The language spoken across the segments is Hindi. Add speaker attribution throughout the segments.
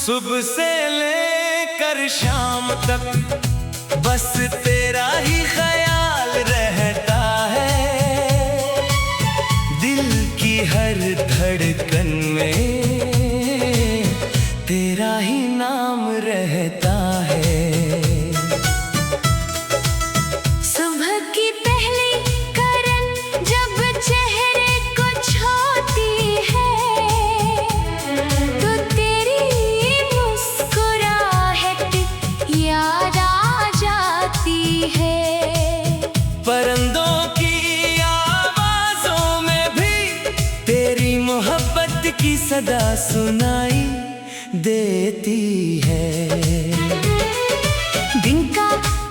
Speaker 1: सुबह से लेकर शाम तक बस तेरा ही ख्याल रहता है। दिल की हर धड़कन में तेरा ही नाम रहता है।
Speaker 2: सुबह की पहली किरण जब चेहरे को छूती है तो तेरी मुस्कुराहट याद आ जाती है।
Speaker 1: परिंदों की आवाजों में भी तेरी मोहब्बत की सदा सुनाई देती है।
Speaker 2: दिन का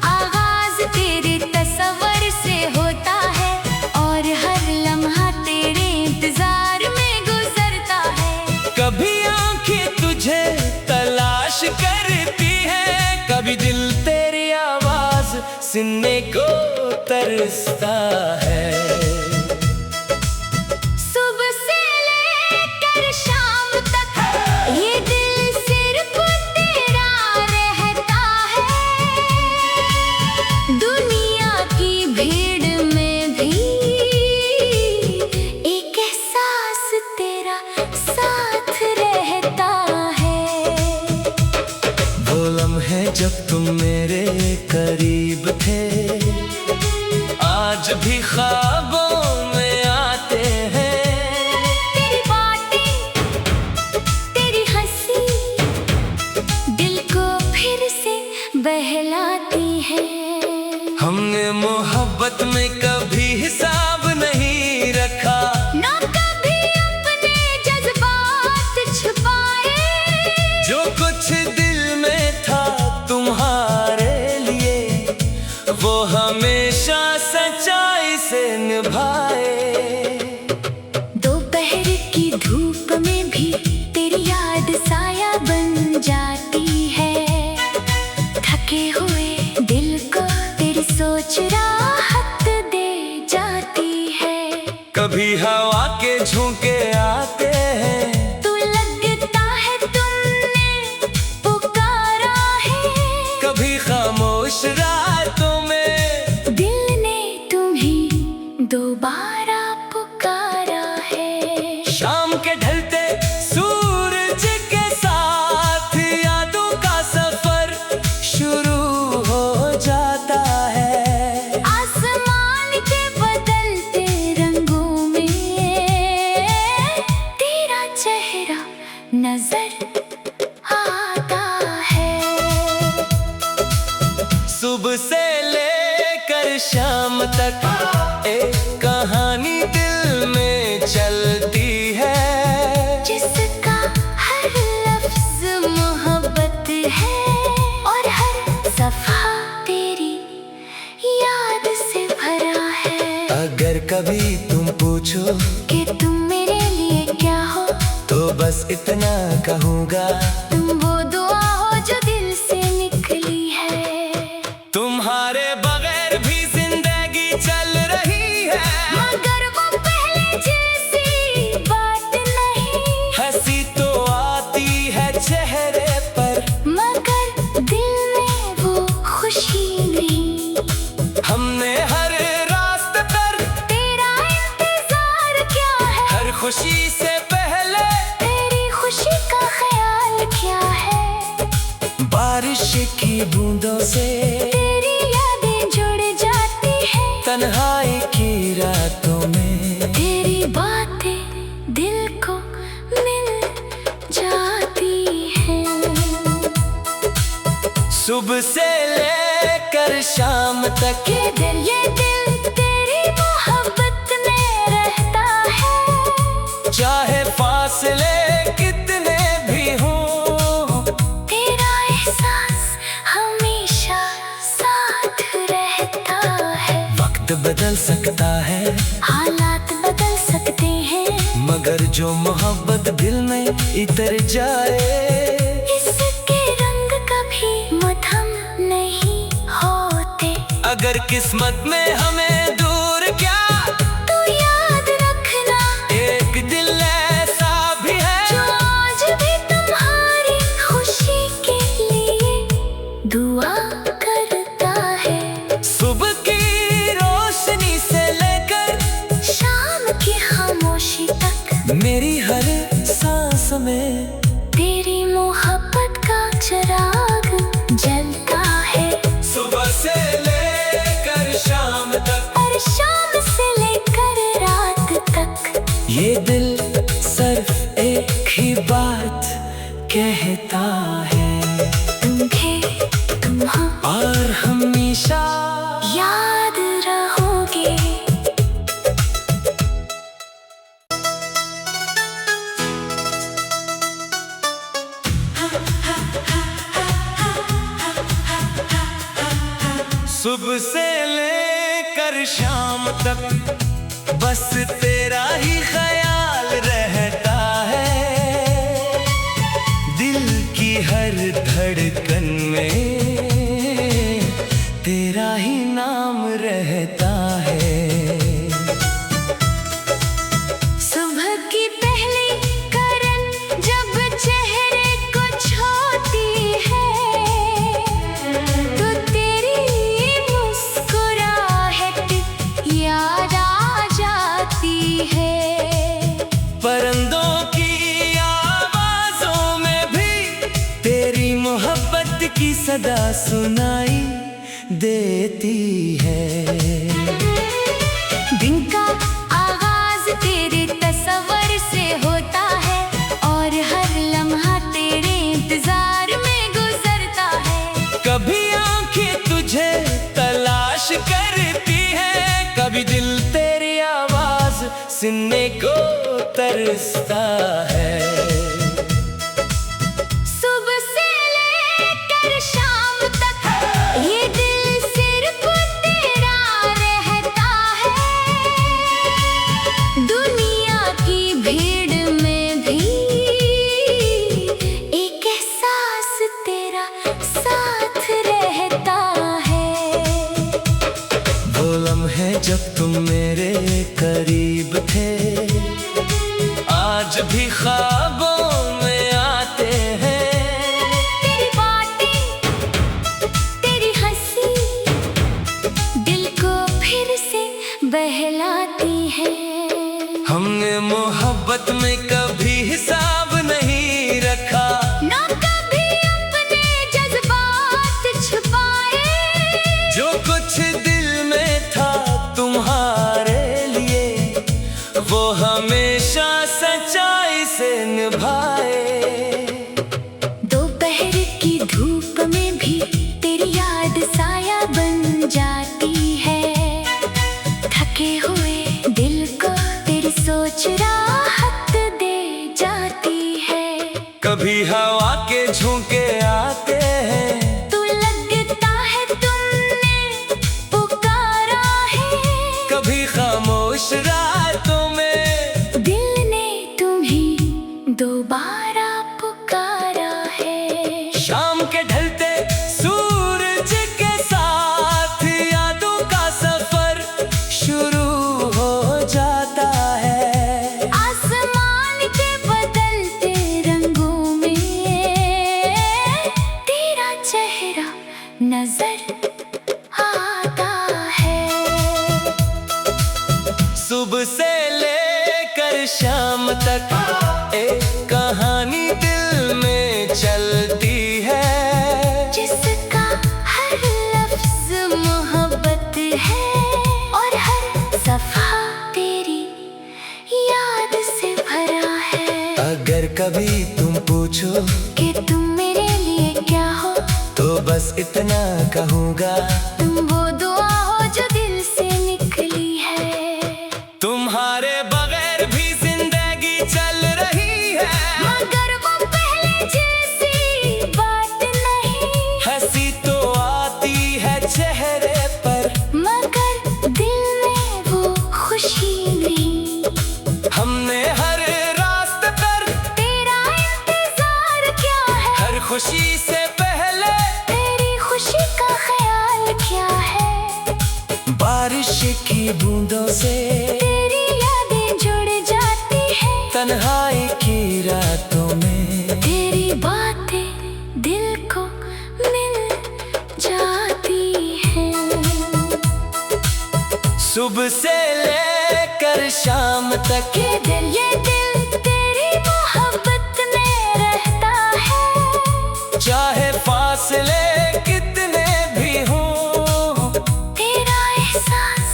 Speaker 2: आगाज तेरे तस्वर से होता है और हर लम्हा तेरे इंतजार में गुजरता है।
Speaker 1: कभी आंखें तुझे तलाश करती है, कभी दिल तेरी आवाज सुनने को तरसता है।
Speaker 2: सुबह से लेकर शाम तक ये दिल सिर्फ तेरा रहता है। दुनिया की भीड़ में भी एक एहसास तेरा साथ रहता है।
Speaker 1: वो लम्हे जब तुम मेरे करीब थे आज भी ख्वाबों में आते हैं।
Speaker 2: तेरी बातें, तेरी हंसी दिल को फिर से बहलाती है।
Speaker 1: हमने मोहब्बत में कभी हिसाब नहीं रखा,
Speaker 2: ना कभी अपने जज्बात छुपाए।
Speaker 1: जो कुछ दिल में था तुम्हारे लिए वो हमेशा सच्चाई से निभाए।
Speaker 2: दोपहर की धूप में भी तेरी याद साया बन जाती है। थके हुए दिल को तेरी सोच राहत दे जाती है।
Speaker 1: कभी हवा के झोंके आते हैं,
Speaker 2: तू लगता है तुमने पुकारा है।
Speaker 1: कभी खामोश रातों में
Speaker 2: दिल ने तुम्हें दोबारा पुकारा है।
Speaker 1: शाम के ढलते सूरज के साथ यादों का सफर शुरू हो जाता है।
Speaker 2: आसमान के बदलते रंगों में तेरा चेहरा नजर आता है।
Speaker 1: सुबह से लेकर शाम तक एक कहानी दिल में चलती है।
Speaker 2: जिसका हर लफ्ज मोहब्बत है और हर सफा तेरी याद से भरा है।
Speaker 1: अगर कभी तुम पूछो
Speaker 2: कि तुम मेरे लिए क्या हो
Speaker 1: तो बस इतना कहूँगा,
Speaker 2: तुम वो दुआ हो जो दिल से निकली है।
Speaker 1: तुम्हारे बगैर भी जिंदगी चल रही है,
Speaker 2: मगर वो पहले जैसी बात नहीं।
Speaker 1: हंसी तो आती है चेहरे पर
Speaker 2: मगर दिल में वो खुशी नहीं।
Speaker 1: हमने हर रास्ते पर
Speaker 2: तेरा इंतजार क्या है,
Speaker 1: हर खुशी से पहले
Speaker 2: तेरी खुशी का ख्याल क्या है।
Speaker 1: बारिश की बूंदों से
Speaker 2: तेरी यादें जुड़ जाती है।
Speaker 1: तन्हाई की रातों में
Speaker 2: तेरी बातें दिल को मिल जाती हैं।
Speaker 1: सुबह से लेकर शाम तक
Speaker 2: ये दिल तेरी मोहब्बत में रहता है।
Speaker 1: चाहे फासले कितने भी हों,
Speaker 2: तेरा एहसास हमेशा साथ रहता है।
Speaker 1: वक्त बदल सकता है
Speaker 2: हालात बदल सकते हैं,
Speaker 1: मगर जो मोहब्बत दिल में इतर जाए
Speaker 2: इसके रंग कभी मध्यम नहीं होते।
Speaker 1: अगर किस्मत में हमें दूर क्या
Speaker 2: तो याद रखना
Speaker 1: एक दिल ऐसा भी है
Speaker 2: जो आज भी तुम्हारी खुशी
Speaker 1: सुबह से लेकर शाम तक बस तेरा ही ख्याल रहता है। दिल की हर धड़कन में तेरा ही नाम रहता है।
Speaker 2: सुबह की पहली किरण जब चेहरे को छूती है तो तेरी मुस्कुराहट याद आ जाती है।
Speaker 1: परिंदों की आवाजों में भी तेरी मोहब्बत की सदा सुनाई देती है।
Speaker 2: दिन का आगाज तेरे तस्वर से होता है और हर लम्हा तेरे इंतजार में गुजरता है।
Speaker 1: कभी आंखें तुझे तलाश करती है, कभी दिल तेरी आवाज सुनने को तरसता है।
Speaker 2: सुबह से लेकर शाम तक ये दिल सिर्फ तेरा रहता है। दुनिया की भीड़ में भी एक एहसास तेरा साथ रहता है।
Speaker 1: वो लम्हे जब तुम मेरे करीब थे आज भी ख्वाबों में आते हैं।
Speaker 2: तेरी बातें, तेरी हंसी दिल को फिर से बहलाती है।
Speaker 1: हमने मोहब्बत में कभी हिसाब नहीं रखा,
Speaker 2: ना कभी अपने जज्बात छुपाए।
Speaker 1: जो कुछ दिल में था तुम्हारे लिए वो हमेशा सच्चाई से निभाए।
Speaker 2: दोपहर की धूप में भी तेरी याद साया बन जाती है। थके हुए दिल को तेरी सोच राहत दे जाती है।
Speaker 1: कभी हवा के झोंके आते हैं,
Speaker 2: तू लगता है तुमने पुकारा है।
Speaker 1: कभी खामोश रातों में
Speaker 2: दिल ने तुम्हें दोबारा पुकारा है।
Speaker 1: शाम के ढलते सूरज के साथ यादों का सफर शुरू हो जाता है।
Speaker 2: आसमान के बदलते रंगों में तेरा चेहरा नजर आता है।
Speaker 1: सुबह से लेकर शाम तक एक कहानी दिल में चलती है।
Speaker 2: जिसका हर लफ्ज मोहब्बत है और हर सफा तेरी याद से भरा है।
Speaker 1: अगर कभी तुम पूछो
Speaker 2: कि तुम मेरे लिए क्या हो,
Speaker 1: तो बस इतना कहूँगा,
Speaker 2: तुम वो दुआ हो जो दिल से निकली है।
Speaker 1: तुम्हारे बगैर भी जिंदगी चल रही है,
Speaker 2: मगर वो पहले जैसी बात नहीं।
Speaker 1: हंसी तो आती है चेहरे पर,
Speaker 2: मगर दिल में वो खुशी नहीं।
Speaker 1: हमने हर रास्ते पर
Speaker 2: तेरा इंतजार क्या है,
Speaker 1: हर खुशी से पहले
Speaker 2: तेरी खुशी का ख्याल क्या है।
Speaker 1: बारिश की बूंदों से
Speaker 2: तेरी यादें जुड़ जाती है।
Speaker 1: तन्हाई की रातों में
Speaker 2: तेरी बातें दिल को मिल जाती हैं।
Speaker 1: सुबह से लेकर शाम तक
Speaker 2: ये दिल तेरी मोहब्बत में रहता है।
Speaker 1: चाहे फासले कितने भी हों,
Speaker 2: तेरा एहसास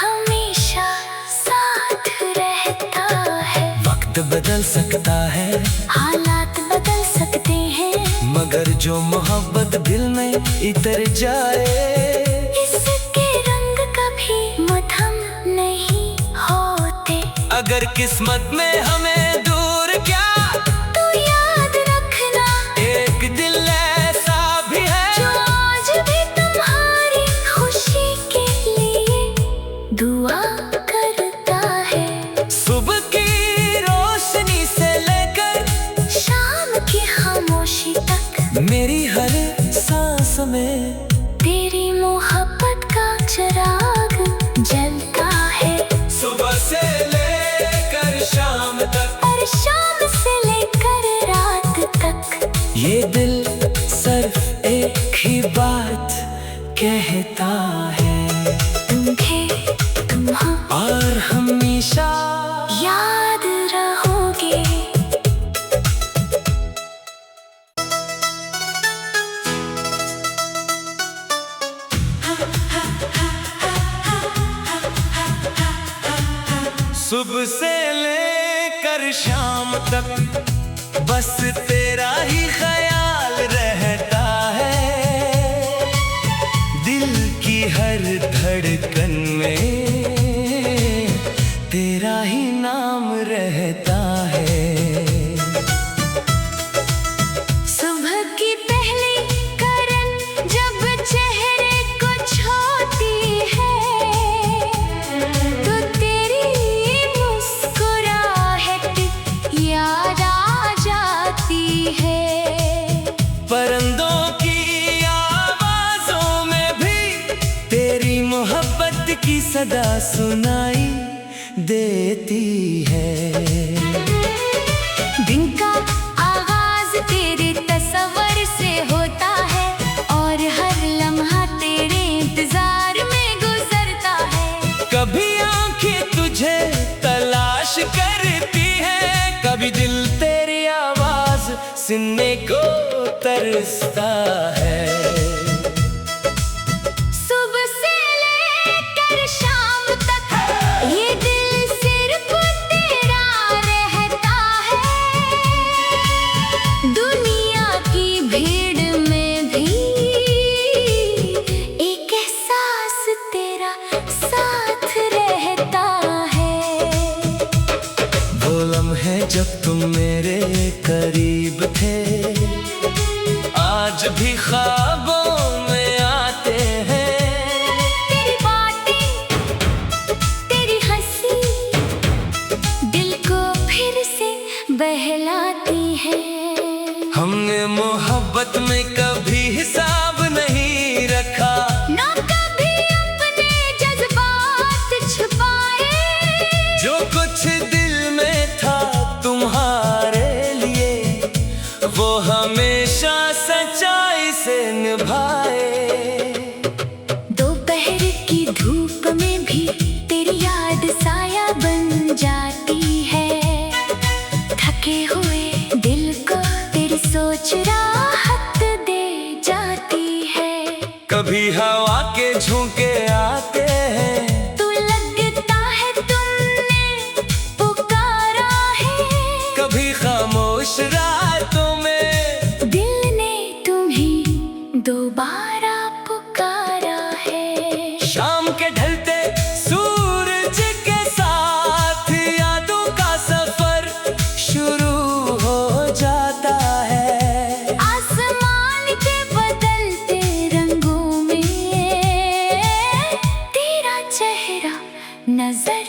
Speaker 2: हमेशा साथ रहता है।
Speaker 1: वक्त बदल सकता है
Speaker 2: हालात बदल सकते हैं,
Speaker 1: मगर जो मोहब्बत दिल में इतर जाए
Speaker 2: इसके रंग कभी मधम नहीं होते।
Speaker 1: अगर किस्मत में हमें दूर क्या,
Speaker 2: तू याद रखना
Speaker 1: एक दिल ऐसा भी है
Speaker 2: जो आज भी तुम्हारी खुशी दुआ करता है।
Speaker 1: सुबह की रोशनी से लेकर
Speaker 2: शाम की खामोशी तक
Speaker 1: मेरी हर सांस में
Speaker 2: तेरी मोहब्बत का चिराग जलता है।
Speaker 1: सुबह से लेकर शाम तक
Speaker 2: और शाम से लेकर रात तक
Speaker 1: ये दिल सिर्फ एक ही बात कहता है,
Speaker 2: तुम हाँ
Speaker 1: और हमेशा
Speaker 2: याद रहोगे।
Speaker 1: सुबह से लेकर शाम तक बस तेरा ही ख्याल रहता है। दिल की हर धड़कन में तेरा ही नाम रहता है।
Speaker 2: सुबह की पहली किरण जब चेहरे को छूती है तो तेरी मुस्कुराहट याद आ जाती है।
Speaker 1: परिंदों की आवाजों में भी तेरी मोहब्बत की सदा सुनाई देती है।
Speaker 2: दिन का आगाज तेरे तस्वर से होता है और हर लम्हा तेरे इंतजार में गुजरता है।
Speaker 1: कभी आंखें तुझे तलाश करती है, कभी दिल तेरी आवाज सुनने को तरसता है।
Speaker 2: सुबह से लेकर शाम तक ये दिल सिर्फ तेरा रहता है। दुनिया की भीड़ में भी एक एहसास तेरा साथ रहता है।
Speaker 1: वो लम्हे जब तुम मेरे करीब थे आज भी ख्वाबों में आते हैं।
Speaker 2: तेरी बातें, तेरी हंसी दिल को फिर से बहलाती है।
Speaker 1: हमने मोहब्बत में कभी हिसाब नहीं रखा,
Speaker 2: ना कभी अपने जज्बात छुपाए।
Speaker 1: जो कुछ दिल में था तुम्हारे लिए वो हमेशा सच्चाई से निभाए।
Speaker 2: दोपहर की धूप में भी तेरी याद साया बन जाती है। थके हुए दिल को तेरी सोच राहत दे जाती है।
Speaker 1: कभी हवा के झोंके आते हैं,
Speaker 2: तू लगता है तुमने पुकारा है।
Speaker 1: कभी खामोश रातों में
Speaker 2: दिल ने तुम्हें दोबारा पुकारा है।
Speaker 1: शाम के ढलते सूरज के साथ यादों का सफर शुरू हो जाता है।
Speaker 2: आसमान के बदलते रंगों में तेरा चेहरा नजर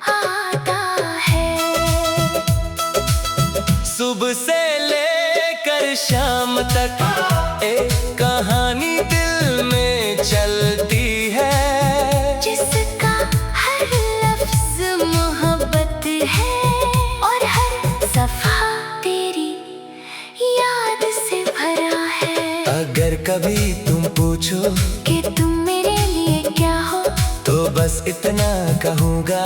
Speaker 2: आता है।
Speaker 1: सुबह से लेकर शाम तक एक कहानी दिल में चलती है,
Speaker 2: जिसका हर लफ्ज मोहब्बत है और हर सफा तेरी याद से भरा है।
Speaker 1: अगर कभी तुम पूछो
Speaker 2: कि तुम मेरे लिए क्या हो
Speaker 1: तो बस इतना कहूँगा,